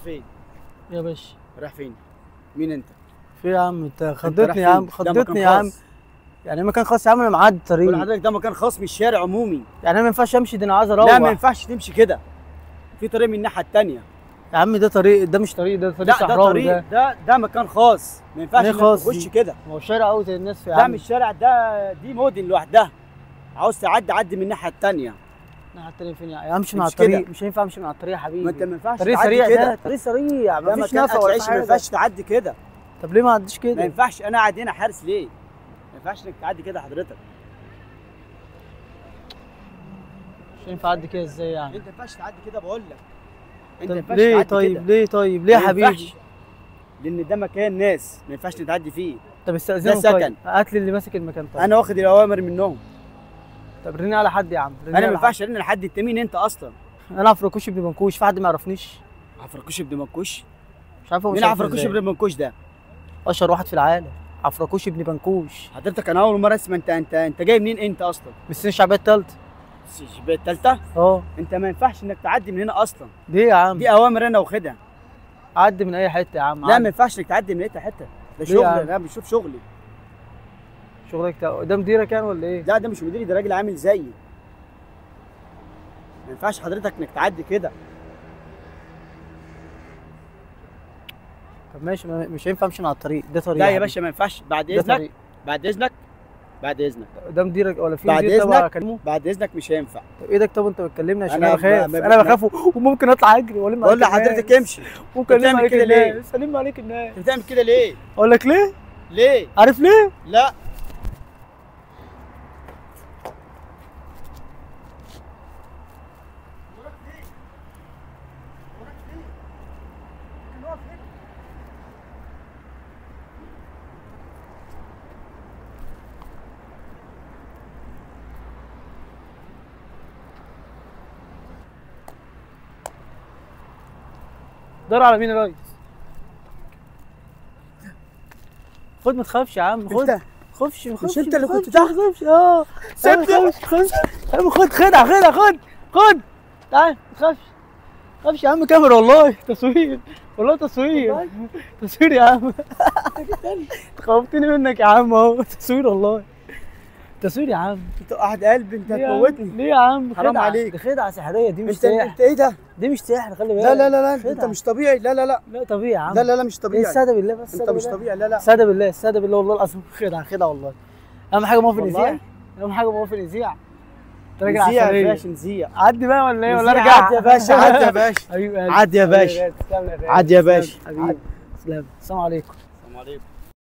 فين يا باشا؟ رايح فين؟ مين انت؟ في يا عم انت رايح خضتني يا عم، فين؟ ده مكان خضتني يا عم. خاص. يعني مكان خاص يا عم، انا معدي بقول الطريق. لحضرتك ده مكان خاص مش شارع عمومي. يعني انا ما ينفعش امشي، ده انا عايز اروح. لا ما ينفعش تمشي كده، في طريق من الناحيه الثانيه. يا عم ده طريق، ده مش طريق، ده طريق ده صحراوي. طريق، ده مكان خاص، ما ينفعش ليه انك خاص تخش دي؟ كده. ما هو شارع قوي زي الناس في يا ده عم. مش شارع، ده دي مدن لوحدها. عاوز تعدي عدي من الناحيه الثانيه. الناحيه التانيه فين يعني؟ امشي من على مش كده. الطريق؟ مش هينفع امشي من على الطريق يا حبيبي. ما انت ما ينفعش طريق تعدي سريع كده. ده، طريق سريع ده مفيش مكان نفق اكل ولا عيش، ما حاجه. ينفعش تعدي كده. طب ليه ما عديش ما كده؟ ينفعش، انا قاعد هنا حارس ليه؟ ما ينفعش انك تعدي كده حضرتك. مش هينفع اعدي كده ازاي يعني؟ انت ما ينفعش تعدي كده بقول لك. انت طب ما ينفعش ليه تعدي طيب كده. ليه طيب ليه يا ما حبيبي؟ ينفعش. لان ده مكان ناس ما ينفعش نتعدي فيه. طب استاذنهم ده طيب، سكن. هات لي اللي ماسك المكان طيب. انا واخد الاوامر منهم. طب رني على حد يا عم، رني انا ما على ينفعش ارن لحد. انت مين انت اصلا؟ حد. انا عفركوش ابن منكوش، في حد ما يعرفنيش؟ عفركوش ابن منكوش؟ مش عارف هو مين مش عارف عفركوش ازاي. ابن منكوش ده؟ اشهر واحد في العالم، عفركوش ابن بنكوش. حضرتك انا اول مره اسمع. انت جاي منين انت اصلا؟ من السنه الشعبيه الثالثه. الشباب التالتة؟ اه. انت ما ينفعش انك تعدي من هنا اصلا. ليه يا عم؟ دي اوامر انا واخدها. عدي من اي حته يا عم. لا عدي. ما ينفعش انك تعدي من اي حته. ده ليه يا عم؟ شغل، انا بشوف شغلي. شغلك ده مديرك يعني ولا ايه؟ لا ده مش مديري، ده راجل عامل زيي. ما ينفعش حضرتك انك تعدي كده. طب ماشي، مش هينفع امشي من على الطريق، ده طريق. لا يا حبيبي. باشا ما ينفعش. بعد ده اذنك، طريق. بعد اذنك، بعد اذنك، ده مديرك ولا في بعد مدير تبع اذنك، اكلمه؟ بعد اذنك مش هينفع. طب ايدك، طب انت بتكلمني عشان أنا انا بخاف، ما- انا بخاف وممكن اطلع اجري والم بقول عليك لحضرتك الناس. امشي. ممكن الم بتعمل عليك كده ليه؟ الناس، الم عليك الناس. انت بتعمل كده ليه؟ اقول لك ليه؟ ليه؟ عارف ليه؟ لا دور على مين يا ريس؟ خد ما تخافش يا عم، خد. انت خافش ما تخافش. انت اللي ما كنت تخافش، تحت؟ ما تخافش. اه سيبني. ما تخافش. خد خدها خد خد. تعال ما تخافش. ما تخافش يا عم، كاميرا والله تصوير، والله تصوير. والله؟ تصوير يا عم. خوفتني منك يا عم، اهو تصوير والله. تصوير يا عم. انت قاعد قلبي، انت ليه يا عم؟ هتموتني. ليه يا عم؟ حرام خدعة. عليك. دي خدعة سحرية، دي مش انت سحر. انت ايه ده؟ دي مش سحر، خلي بالك. لا لا لا لا انت خدعة. مش طبيعي. لا لا لا لا طبيعي يا عم. لا لا لا مش ايه طبيعي. السادة بالله بس. انت مش طبيعي. لا لا السادة بالله، السادة بالله والله العظيم. خدعة خدعة والله. أهم حاجة موافق والله؟ نزيع. أهم حاجة موافق نزيع. أنت راجل نزيع يا عسلية. باشا، نزيع. عدي بقى ولا إيه؟ ولا نزيع. أرجع؟ عدي يا باشا، عدي يا باشا. حبيب قلبي. عدي يا باشا. حبيب قلبي. تسلم يا غالي. عدي يا باشا. حبيبي. سلام. السلام عليكم. السلام عليكم.